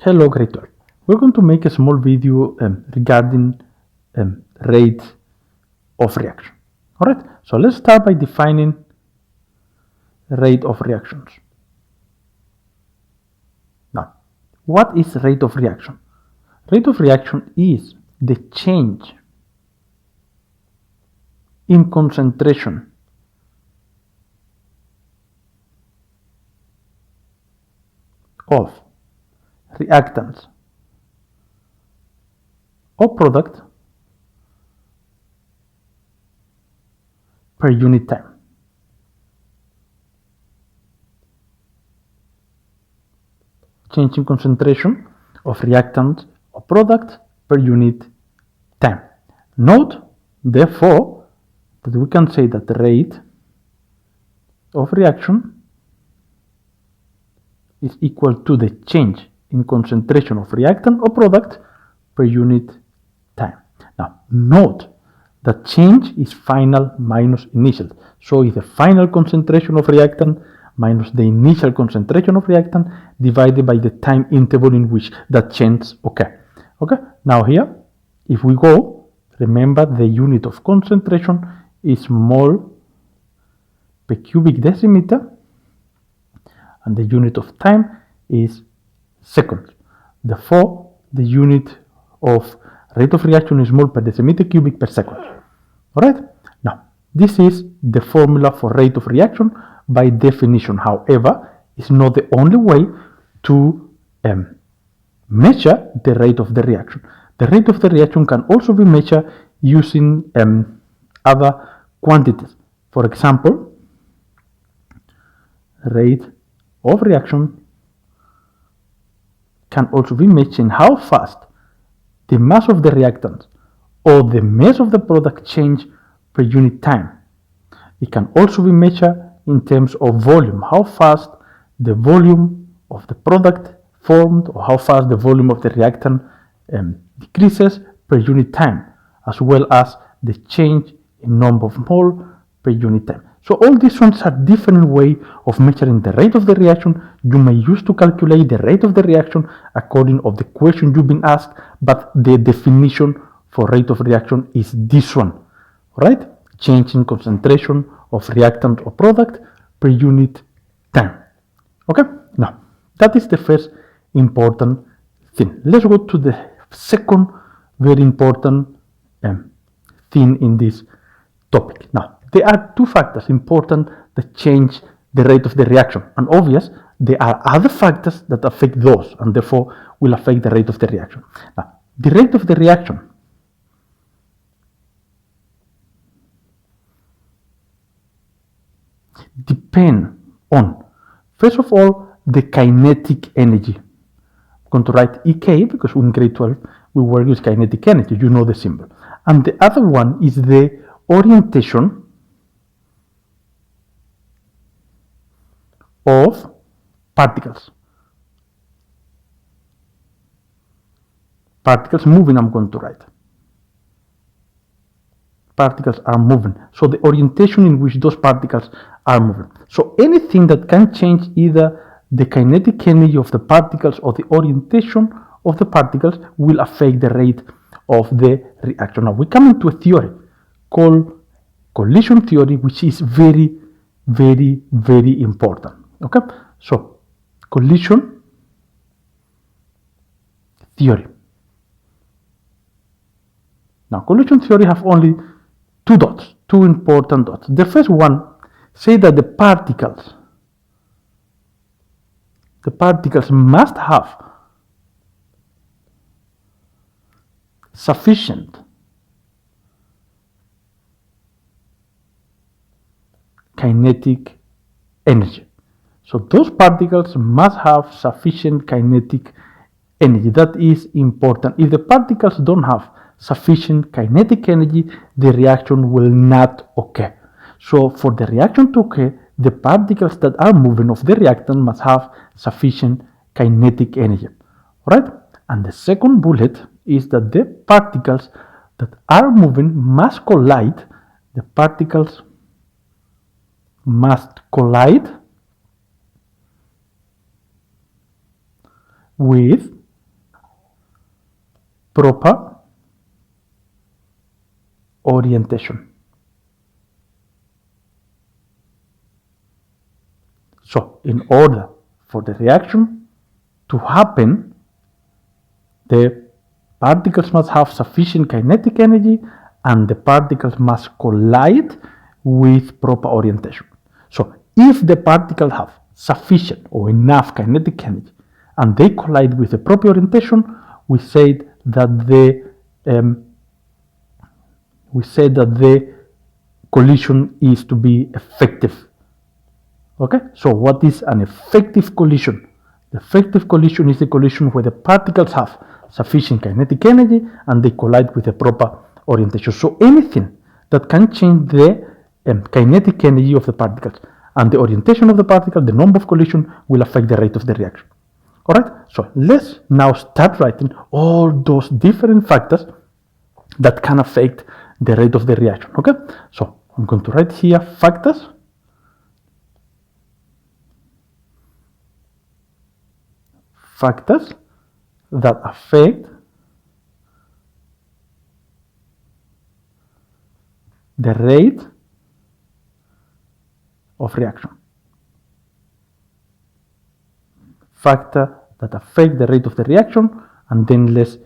Hello grade 12. We're going to make a small video regarding rate of reaction. Alright, so let's start by defining rate of reactions. Now, what is rate of reaction? Rate of reaction is the change in concentration of reactants or product per unit time. Change in concentration of reactant or product per unit time. Note, therefore, that we can say that the rate of reaction is equal to the change in concentration of reactant or product per unit time. Now, note that change is final minus initial. So if the final concentration of reactant minus the initial concentration of reactant divided by the time interval in which that change occurs. Okay, now here, if we go, remember the unit of concentration is mole per cubic decimeter, and the unit of time is seconds. Therefore, the unit of rate of reaction is mole per decimeter cubic per second. Alright? Now, this is the formula for rate of reaction by definition. However, it's not the only way to measure the rate of the reaction. The rate of the reaction can also be measured using other quantities. For example, rate of reaction can also be measured in how fast the mass of the reactant or the mass of the product change per unit time. It can also be measured in terms of volume, how fast the volume of the product formed or how fast the volume of the reactant decreases per unit time, as well as the change in number of mole per unit time. So all these ones are different way of measuring the rate of the reaction. You may use to calculate the rate of the reaction according of the question you've been asked, but the definition for rate of reaction is this one, right? Change in concentration of reactant or product per unit time. Okay, now that is the first important thing. Let's go to the second very important thing in this topic. Now, there are two factors important that change the rate of the reaction, and obvious there are other factors that affect those and therefore will affect the rate of the reaction. Now, the rate of the reaction depend on, first of all, the kinetic energy. I'm going to write EK because in grade 12 we work with kinetic energy, you know the symbol. And the other one is the orientation of particles. Particles moving, I'm going to write. Particles are moving. So the orientation in which those particles are moving. So anything that can change either the kinetic energy of the particles or the orientation of the particles will affect the rate of the reaction. Now we come into a theory called collision theory, which is very, very, very important. Okay, so collision theory. Now collision theory have only two dots, two important dots. The first one say that the particles must have sufficient kinetic energy. So those particles must have sufficient kinetic energy. That is important. If the particles don't have sufficient kinetic energy, the reaction will not occur. So for the reaction to occur, the particles that are moving of the reactant must have sufficient kinetic energy. Right? And the second bullet is that the particles that are moving must collide. The particles must collide with proper orientation. So in order for the reaction to happen, the particles must have sufficient kinetic energy and the particles must collide with proper orientation. So if the particles have sufficient or enough kinetic energy and they collide with the proper orientation, we said that the collision is to be effective. Okay, so what is an effective collision? The effective collision is the collision where the particles have sufficient kinetic energy and they collide with the proper orientation. So anything that can change the kinetic energy of the particles and the orientation of the particle, the number of collision, will affect the rate of the reaction. Alright, so let's now start writing all those different factors that can affect the rate of the reaction. Okay, so I'm going to write here factors that affect the rate of reaction. Factor that affect the rate of the reaction, and then let's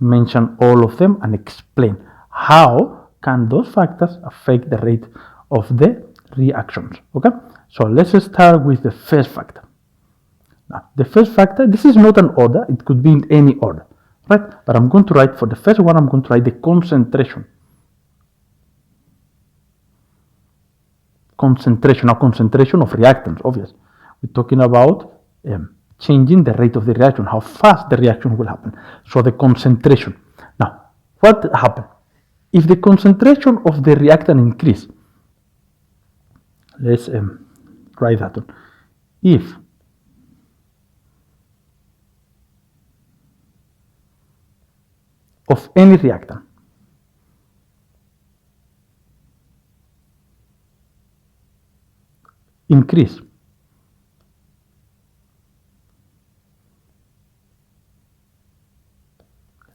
mention all of them and explain how can those factors affect the rate of the reactions. Okay, so let's start with the first factor. Now, the first factor, this is not an order, it could be in any order, right? But I'm going to write for the first one, I'm going to write the concentration. Now, concentration of reactants, obvious. We're talking about changing the rate of the reaction, how fast the reaction will happen. So the concentration. Now, what happens? If the concentration of the reactant increase, let's write that one. If of any reactant increase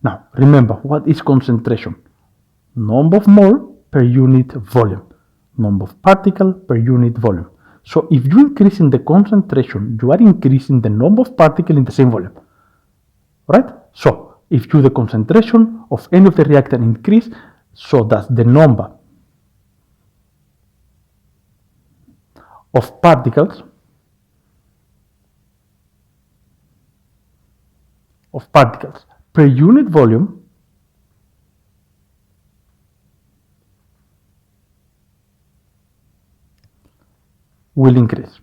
now remember, what is concentration? Number of mole per unit volume, number of particle per unit volume. So if you increase in the concentration, you are increasing the number of particles in the same volume, right? So if the concentration of any of the reactant increase, so does the number of particles per unit volume will increase.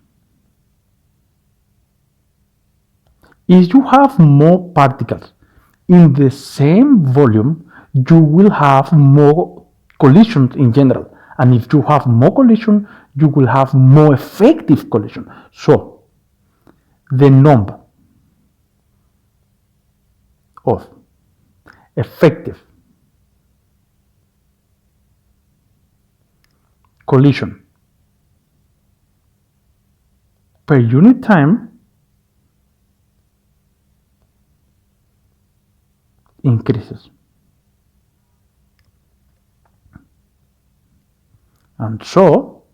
If you have more particles in the same volume, you will have more collisions in general. And if you have more collision, you will have more effective collision. So the number of effective collision per unit time increases. And so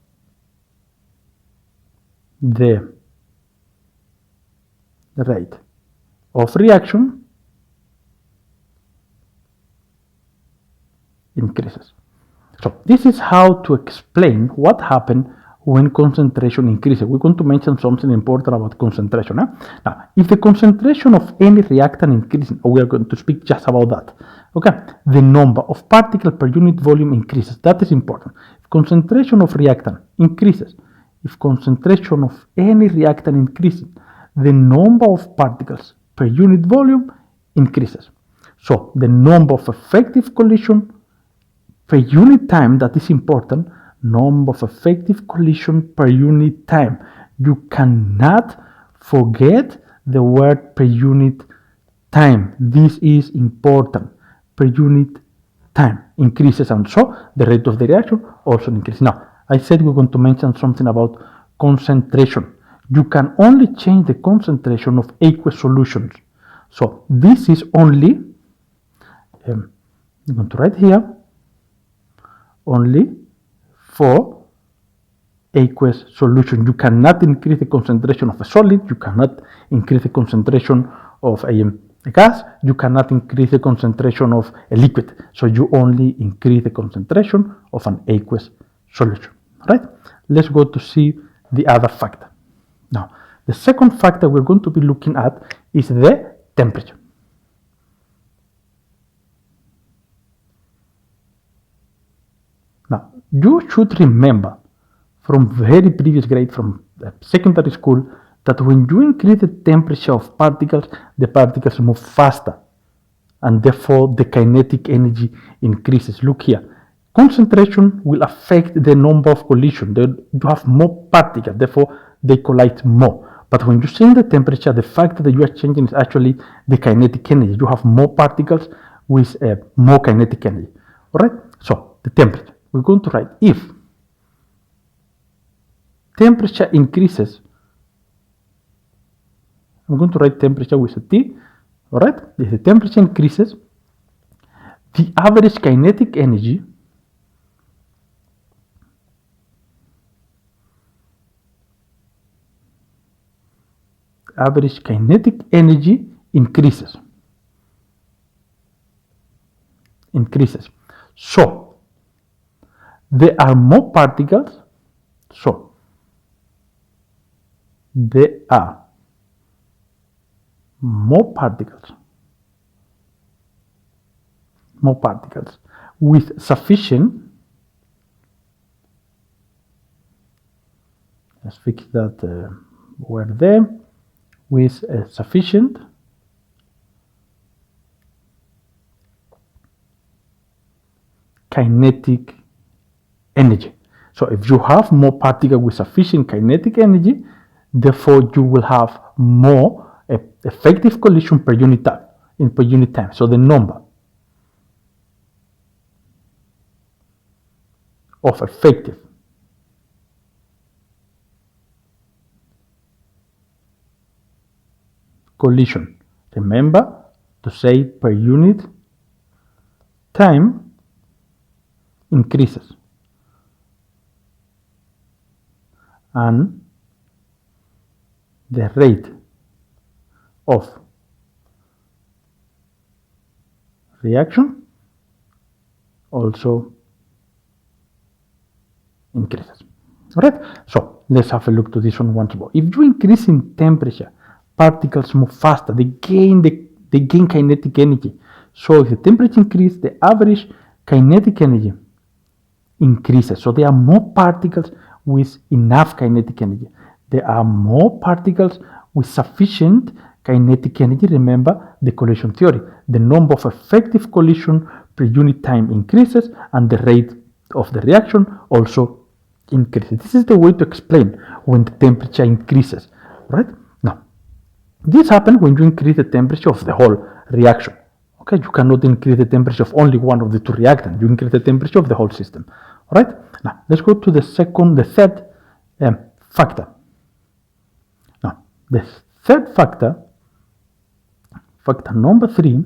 the rate of reaction increases. So this is how to explain what happens when concentration increases. We're going to mention something important about concentration. Now, if the concentration of any reactant increases, we are going to speak just about that. Okay, the number of particles per unit volume increases. That is important. If concentration of reactant increases, if concentration of any reactant increases, the number of particles per unit volume increases. So the number of effective collision per unit time, that is important, number of effective collision per unit time. You cannot forget the word per unit time. This is important. Per unit time increases, and so the rate of the reaction also increases. Now, I said we're going to mention something about concentration. You can only change the concentration of aqueous solutions. So this is only I'm going to write here only for aqueous solution. You cannot increase the concentration of a solid, you cannot increase the concentration of a gas, you cannot increase the concentration of a liquid. So you only increase the concentration of an aqueous solution. Right? Let's go to see the other factor. Now, the second factor we're going to be looking at is the temperature. Now, you should remember from very previous grade, from secondary school, that when you increase the temperature of particles, the particles move faster, and therefore the kinetic energy increases. Look here, concentration will affect the number of collisions. You have more particles, therefore they collide more. But when you change the temperature, the factor that you are changing is actually the kinetic energy. You have more particles with more kinetic energy. All right, so the temperature. We're going to write if temperature increases. I'm going to write temperature with a T. All right, if the temperature increases, the average kinetic energy increases. So there are more particles. So there are more particles with sufficient, let's fix that word there, with sufficient kinetic energy. So if you have more particles with sufficient kinetic energy, therefore you will have more effective collision per unit time. So the number of effective collision, remember to say per unit time, increases, and the rate of reaction also increases. All right, so let's have a look to this one once more. If you increase in temperature, particles move faster, they gain kinetic energy. So if the temperature increases, the average kinetic energy increases. So there are more particles with enough kinetic energy. There are more particles with sufficient kinetic energy. Remember the collision theory. The number of effective collision per unit time increases, and the rate of the reaction also increases. This is the way to explain when the temperature increases, right? Now, this happens when you increase the temperature of the whole reaction. Okay, you cannot increase the temperature of only one of the two reactants. You increase the temperature of the whole system. All right. Now let's go to the third factor. Now the third factor, factor number three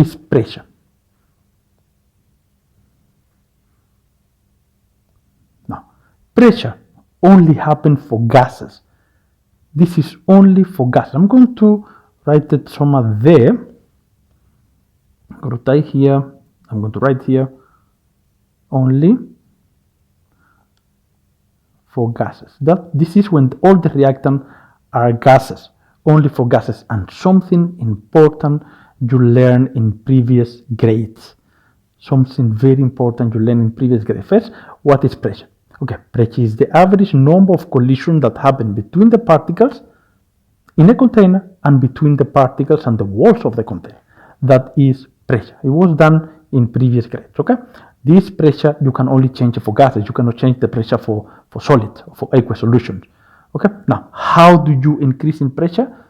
is pressure. Now pressure only happens for gases. This is only for gases. I'm going to write it somewhere there. I'm going to type here. I'm going to write here only for gases. This is when all the reactants are gases, only for gases, and something important you learn in previous grades. Something very important you learn in previous grades. First, what is pressure? Okay, pressure is the average number of collisions that happen between the particles in a container and between the particles and the walls of the container. That is pressure. It was done in previous grades. Okay, this pressure you can only change for gases. You cannot change the pressure for solids or for aqueous solutions. Okay, now how do you increase in pressure?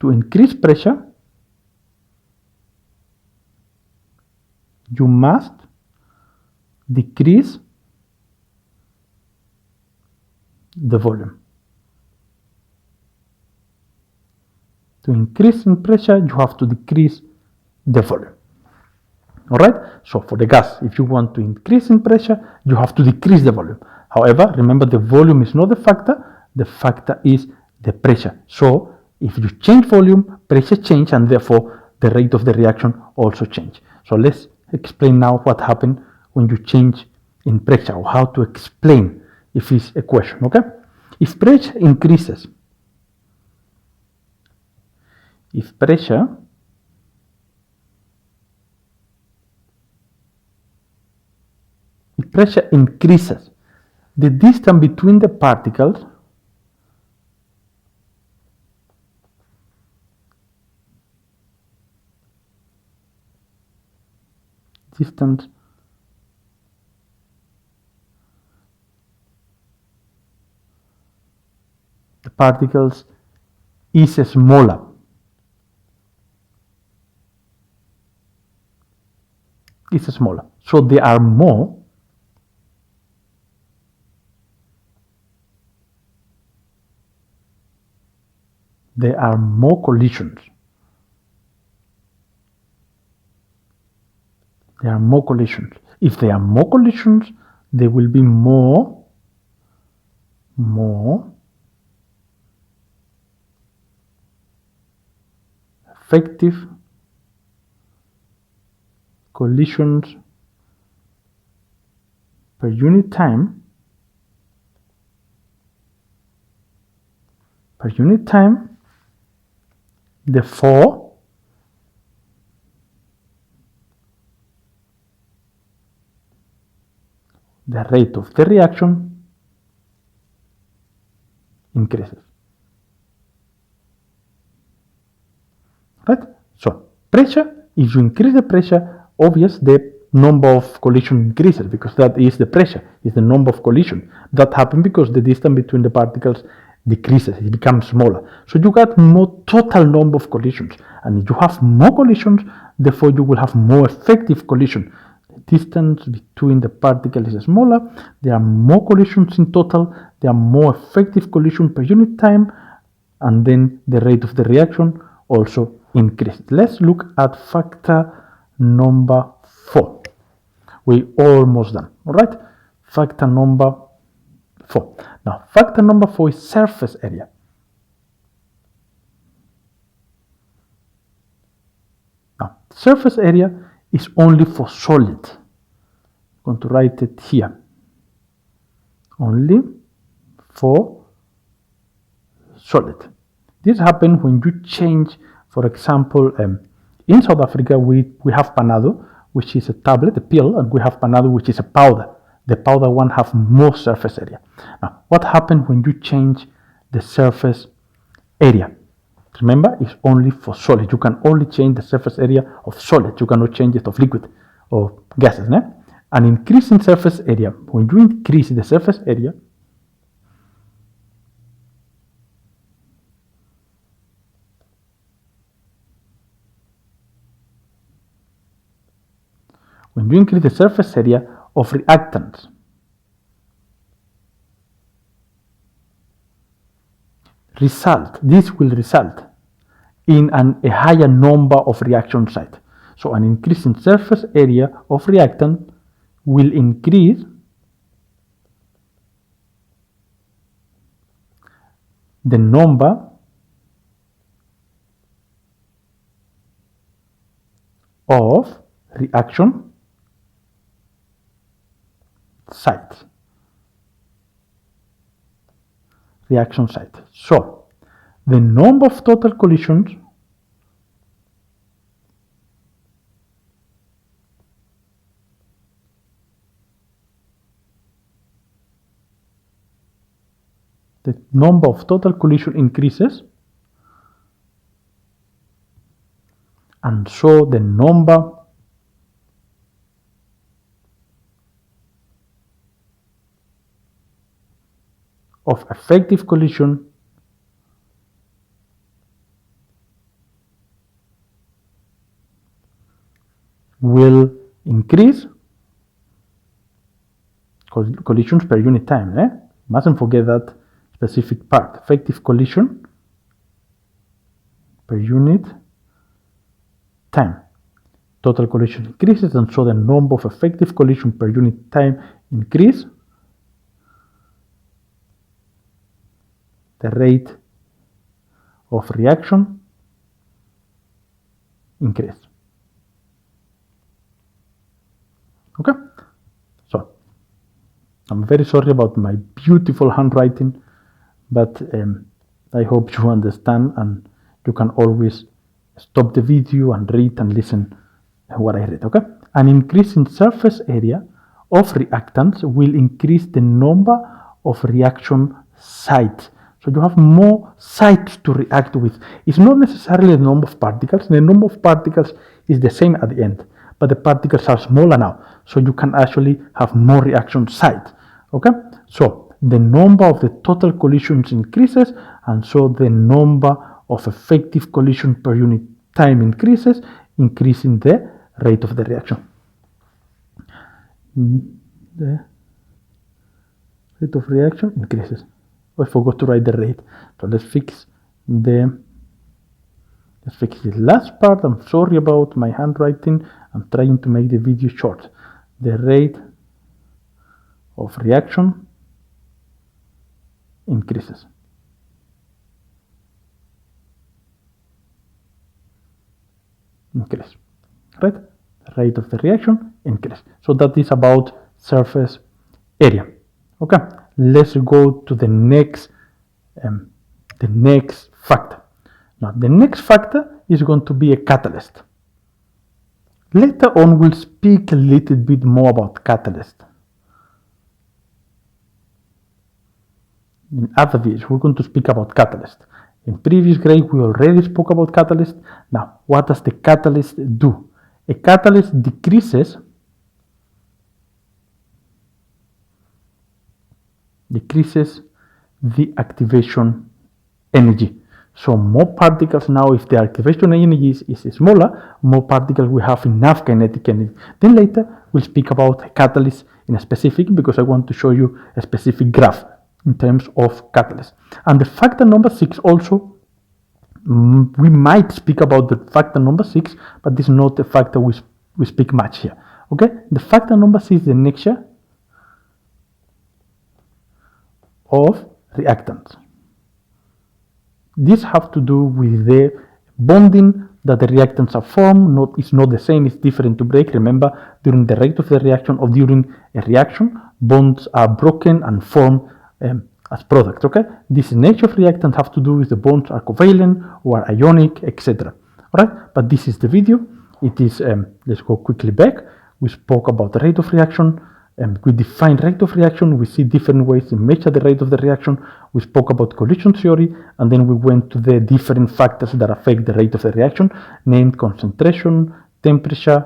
To increase pressure, you must decrease the volume. To increase in pressure, you have to decrease the volume. Alright, so for the gas, if you want to increase in pressure, you have to decrease the volume. However, remember the volume is not the factor is the pressure. So if you change volume, pressure change, and therefore the rate of the reaction also change. So let's explain now what happens when you change in pressure, or how to explain if it's a question, okay? If pressure increases, if pressure increases, the distance between the particles is smaller. So there are more collisions. If there are more collisions, there will be more effective collisions per unit time. Therefore, the rate of the reaction increases. Right? So pressure, if you increase the pressure, obvious the number of collisions increases, because that is the pressure, is the number of collisions. That happens because the distance between the particles decreases, it becomes smaller. So you got more total number of collisions. And if you have more collisions, therefore you will have more effective collision. The distance between the particles is smaller, there are more collisions in total, there are more effective collisions per unit time, and then the rate of the reaction also increased. Let's look at factor number 4. We're almost done. All right, factor number 4. Now, factor number 4 is surface area. Now, surface area is only for solid. I'm going to write it here. Only for solid. This happens when you change, for example, in South Africa, we have panado, which is a tablet, a pill, and we have panado, which is a powder. The powder one have more surface area. Now, what happens when you change the surface area? Remember, it's only for solid. You can only change the surface area of solid. You cannot change it of liquid or gases. No? An increase in surface area, when you increase the surface area, of reactants, this will result in a higher number of reaction sites. So an increase in surface area of reactant will increase the number of reaction sites. So the number of total collisions increases, and so the number of effective collision will increase. Collisions per unit time. Mustn't forget that specific part. Effective collision per unit time. Total collision increases, and so the number of effective collision per unit time increase. The rate of reaction increase. Okay, so I'm very sorry about my beautiful handwriting, but I hope you understand, and you can always stop the video and read and listen what I read. Okay, an increase in surface area of reactants will increase the number of reaction sites. So you have more sites to react with. It's not necessarily the number of particles. The number of particles is the same at the end, but the particles are smaller now, so you can actually have more reaction sites. Okay, so the number of the total collisions increases, and so the number of effective collision per unit time increases, increasing the rate of the reaction. The rate of reaction increases. I forgot to write the rate, so let's fix the last part. I'm sorry about my handwriting. I'm trying to make the video short. The rate of reaction increases. Increase, right? The rate of the reaction increase. So that is about surface area. Okay, let's go to the next factor. Now, the next factor is going to be a catalyst. Later on, we'll speak a little bit more about catalyst. In other videos, we're going to speak about catalyst. In previous grade, we already spoke about catalyst. Now, what does the catalyst do? A catalyst decreases the activation energy. So more particles now, if the activation energy is smaller, more particles will have enough kinetic energy. Then later, we'll speak about a catalyst in a specific, because I want to show you a specific graph in terms of catalyst. And the factor number 6 also, we might speak about the factor number 6, but this is not a factor we speak much here. Okay, the factor number 6 is the nature of reactants. These have to do with the bonding that the reactants are formed. It's not the same, it's different to break. Remember, during the rate of the reaction or during a reaction, bonds are broken and formed as products. Okay, this nature of reactant have to do with the bonds are covalent or ionic, etc. All right, but this is the video. It is let's go quickly back. We spoke about the rate of reaction, and we define rate of reaction. We see different ways to measure the rate of the reaction. We spoke about collision theory, and then we went to the different factors that affect the rate of the reaction, named concentration, temperature,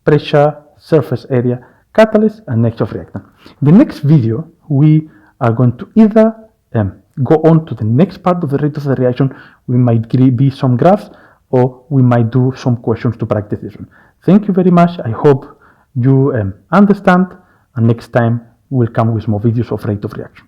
pressure, surface area, catalyst, and nature of reactant. In the next video, we are going to either go on to the next part of the rate of the reaction. We might be some graphs, or we might do some questions to practice this one. Thank you very much. I hope you understand, and next time we'll come with more videos of rate of reaction.